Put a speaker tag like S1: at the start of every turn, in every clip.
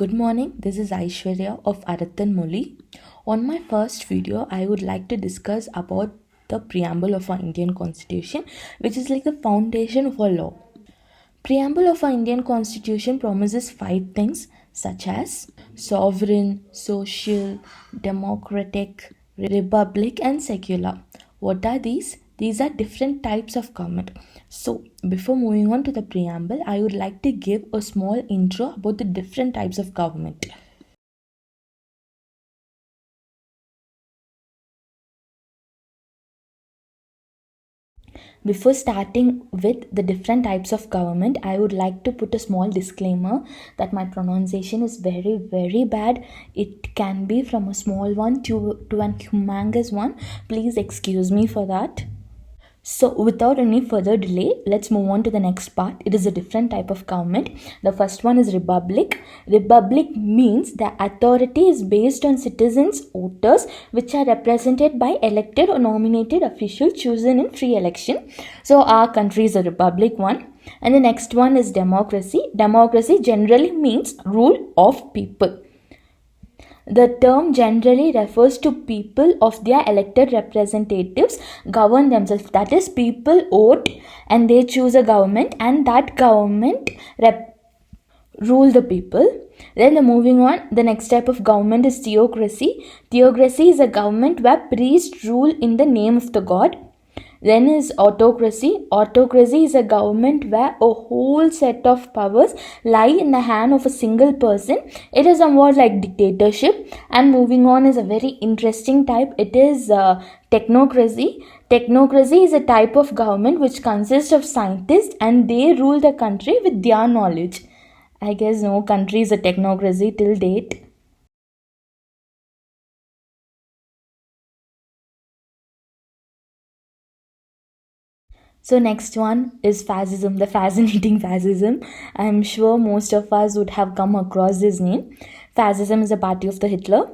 S1: Good morning, this is Aishwarya of Arathan Moli. On my first video, I would like to discuss about the preamble of our Indian Constitution, which is like the foundation of our law. Preamble of our Indian Constitution promises 5 things such as sovereign, social, democratic, republic and secular. What are these? These are different types of government. So, before moving on to the preamble, I would like to give a small intro about the different types of government. Before starting with the different types of government, I would like to put a small disclaimer that my pronunciation is very, very bad. It can be from a small one to an humongous one. Please excuse me for that. So, without any further delay, let's move on to the next part. It is a different type of government. The first one is republic. Republic means the authority is based on citizens' voters, which are represented by elected or nominated officials chosen in free election. So, our country is a republic one. And the next one is democracy. Democracy generally means rule of people. The term generally refers to people of their elected representatives govern themselves. That is, people vote and they choose a government, and that government rule the people. Then moving on, the next type of government is theocracy. Theocracy is a government where priests rule in the name of the god. Then is autocracy. Autocracy is a government where a whole set of powers lie in the hand of a single person. It is somewhat like dictatorship. And moving on is a very interesting type. It is technocracy. Technocracy is a type of government which consists of scientists and they rule the country with their knowledge. I guess no country is a technocracy till date. So next one is fascism, the fascinating fascism. I'm sure most of us would have come across this name. Fascism is a party of the Hitler.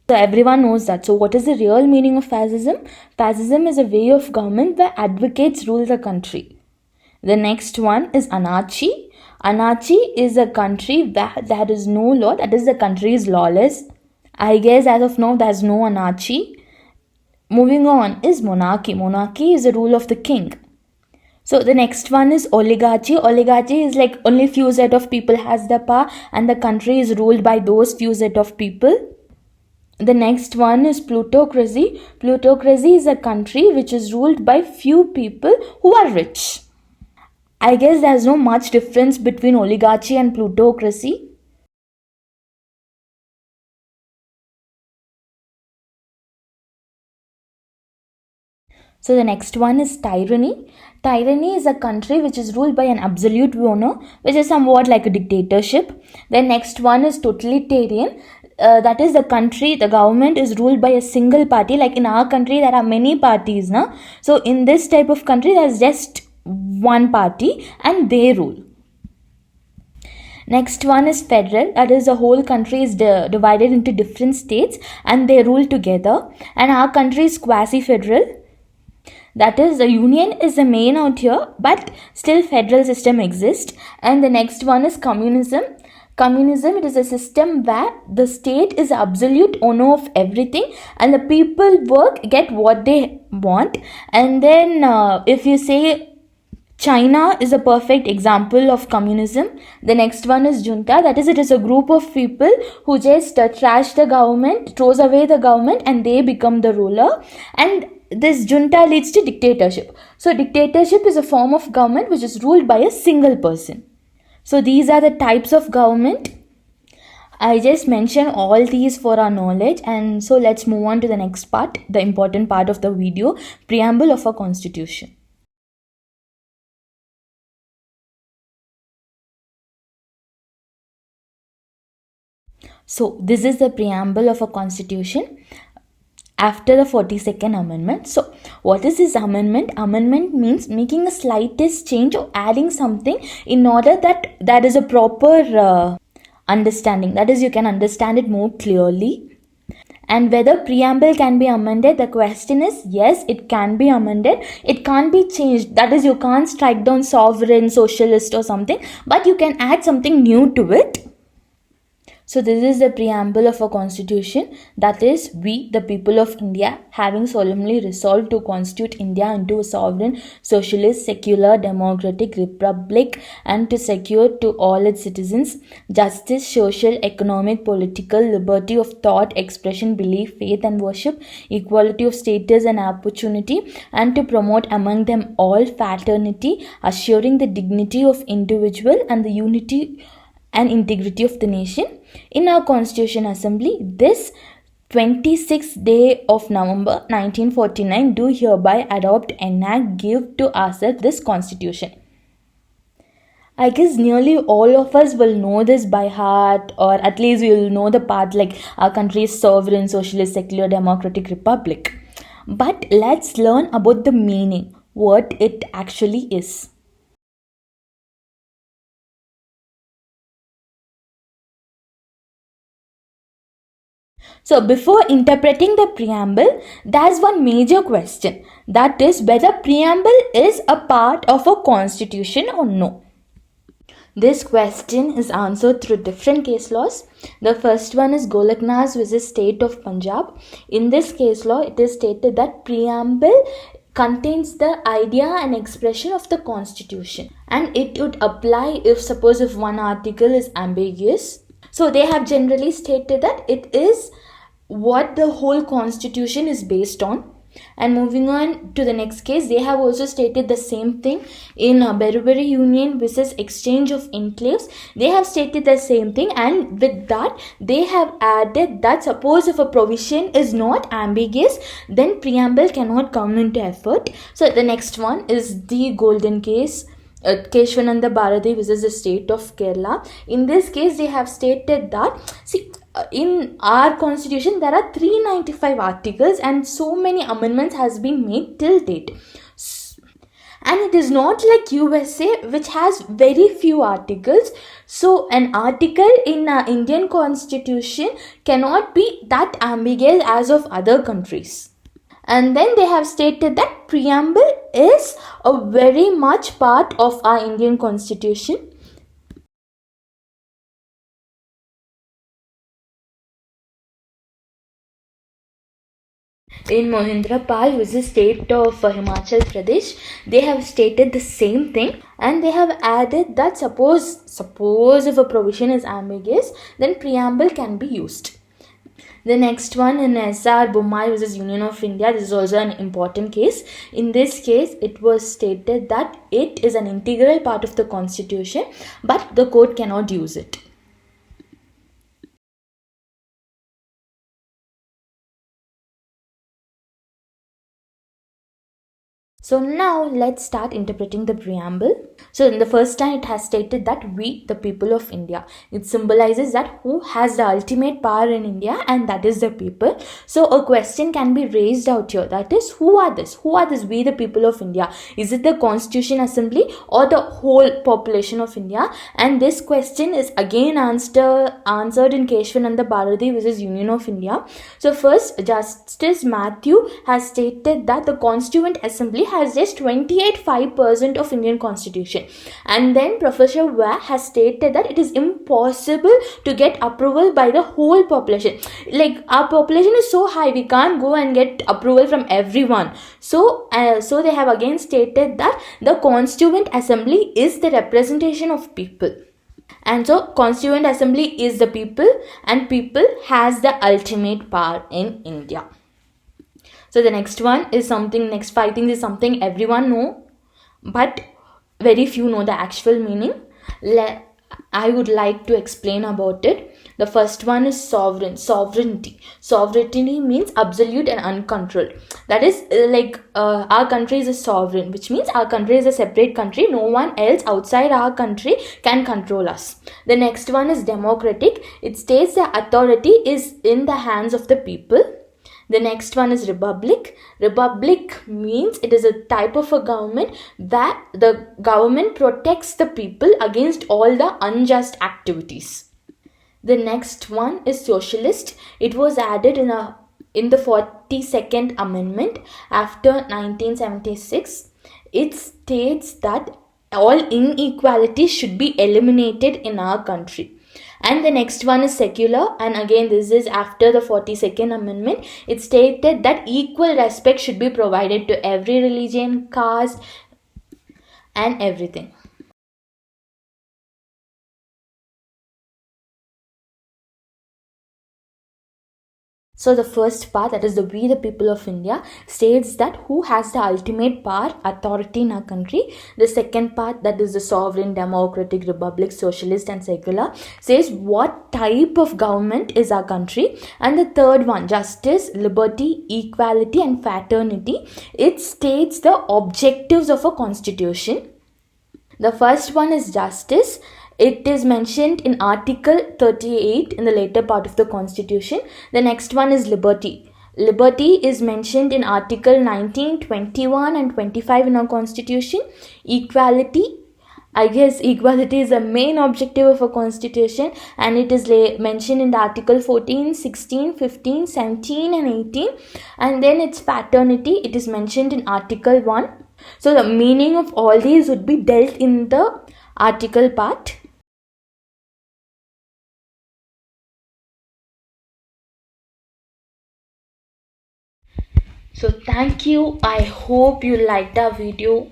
S1: So everyone knows that. So what is the real meaning of fascism? Fascism is a way of government where advocates rule the country. The next one is anarchy. Anarchy is a country where there is no law, that is, the country is lawless. I guess as of now there's no anarchy. Moving on is monarchy. Monarchy is the rule of the king. So the next one is oligarchy. Oligarchy is like only few set of people has the power and the country is ruled by those few set of people. The next one is plutocracy. Plutocracy is a country which is ruled by few people who are rich. I guess there's no much difference between oligarchy and plutocracy. So the next one is tyranny. Tyranny is a country which is ruled by an absolute owner, which is somewhat like a dictatorship. The next one is totalitarian. That is, the government is ruled by a single party. Like in our country, there are many parties, na? So in this type of country, there's just one party and they rule. Next one is federal. That is, the whole country is divided into different states and they rule together. And our country is quasi-federal. That is, the union is the main out here, but still federal system exists. And the next one is communism. Communism, it is a system where the state is the absolute owner of everything and the people get what they want. And then if you say China is a perfect example of communism. The next one is junta. That is, it is a group of people who just trash the government, throws away the government and they become the ruler. And this junta leads to dictatorship. So dictatorship is a form of government which is ruled by a single person. So these are the types of government. I just mentioned all these for our knowledge, and so let's move on to the next part, the important part of the video, preamble of our constitution. So this is the preamble of a constitution after the 42nd amendment. So what is this amendment? Amendment means making a slightest change or adding something in order that there is a proper understanding. That is, you can understand it more clearly. And whether preamble can be amended, the question is yes, it can be amended. It can't be changed. That is, you can't strike down sovereign, socialist or something, but you can add something new to it. So this is the preamble of a constitution, that is, we, the people of India, having solemnly resolved to constitute India into a sovereign, socialist, secular, democratic republic, and to secure to all its citizens justice, social, economic, political, liberty of thought, expression, belief, faith and worship, equality of status and opportunity, and to promote among them all fraternity, assuring the dignity of individual and the unity and integrity of the nation. In our Constitution Assembly, this 26th day of November 1949, do hereby adopt, enact, give to ourselves this Constitution. I guess nearly all of us will know this by heart, or at least we will know the part like our country is sovereign, socialist, secular, democratic republic. But let's learn about the meaning, what it actually is. So, before interpreting the preamble, there's one major question, that is whether preamble is a part of a constitution or no. This question is answered through different case laws. The first one is Golaknas versus State of Punjab. In this case law, it is stated that preamble contains the idea and expression of the constitution, and it would apply if suppose if one article is ambiguous. So they have generally stated that it is what the whole constitution is based on. And moving on to the next case, they have also stated the same thing in Beriberi Union versus Exchange of Enclaves. They have stated the same thing, and with that they have added that suppose if a provision is not ambiguous, then preamble cannot come into effect. So the next one is the golden case, Keshwananda Bharati versus the state of Kerala. In this case, they have stated that, in our constitution there are 395 articles and so many amendments has been made till date. And it is not like USA, which has very few articles. So an article in our Indian constitution cannot be that ambiguous as of other countries. And then they have stated that preamble is a very much part of our Indian constitution. In Mohindrapal, which is the state of Himachal Pradesh, they have stated the same thing, and they have added that suppose if a provision is ambiguous, then preamble can be used. The next one in SR Bommai versus Union of India, this is also an important case. In this case, it was stated that it is an integral part of the constitution, but the court cannot use it. So now let's start interpreting the preamble. So in the first time, it has stated that we, the people of India. It symbolizes that who has the ultimate power in India, and that is the people. So a question can be raised out here, that is, who are this? Who are this we, the people of India? Is it the Constitution Assembly or the whole population of India? And this question is again answered in Keshwananda Bharati versus Union of India. So first, Justice Matthew has stated that the Constituent Assembly has just 28.5% of Indian constitution, and then Professor Wah has stated that it is impossible to get approval by the whole population. Like, our population is so high, we can't go and get approval from everyone. So they have again stated that the Constituent Assembly is the representation of people. And so Constituent Assembly is the people, and people has the ultimate power in India. So the next one is something, next 5 things is something everyone know, but very few know the actual meaning. I would like to explain about it. The first one is sovereignty. Sovereignty means absolute and uncontrolled. That is our country is a sovereign, which means our country is a separate country. No one else outside our country can control us. The next one is democratic. It states the authority is in the hands of the people. The next one is republic. Republic means it is a type of a government that the government protects the people against all the unjust activities. The next one is socialist. It was added in the 42nd Amendment after 1976. It states that all inequalities should be eliminated in our country. And the next one is secular, and again this is after the 42nd Amendment. It stated that equal respect should be provided to every religion, caste, and everything. So the first part, that is the we the people of India, states that who has the ultimate power, authority in our country. The second part, that is the sovereign, democratic, republic, socialist and secular, says what type of government is our country. And the third one, justice, liberty, equality and fraternity, it states the objectives of a constitution. The first one is justice. It is mentioned in Article 38 in the later part of the Constitution. The next one is liberty. Liberty is mentioned in Article 19, 21 and 25 in our Constitution. Equality, I guess equality is the main objective of a constitution, and it is mentioned in the Article 14, 16, 15, 17 and 18. And then its fraternity, it is mentioned in Article 1. So the meaning of all these would be dealt in the article part. So thank you. I hope you liked our video.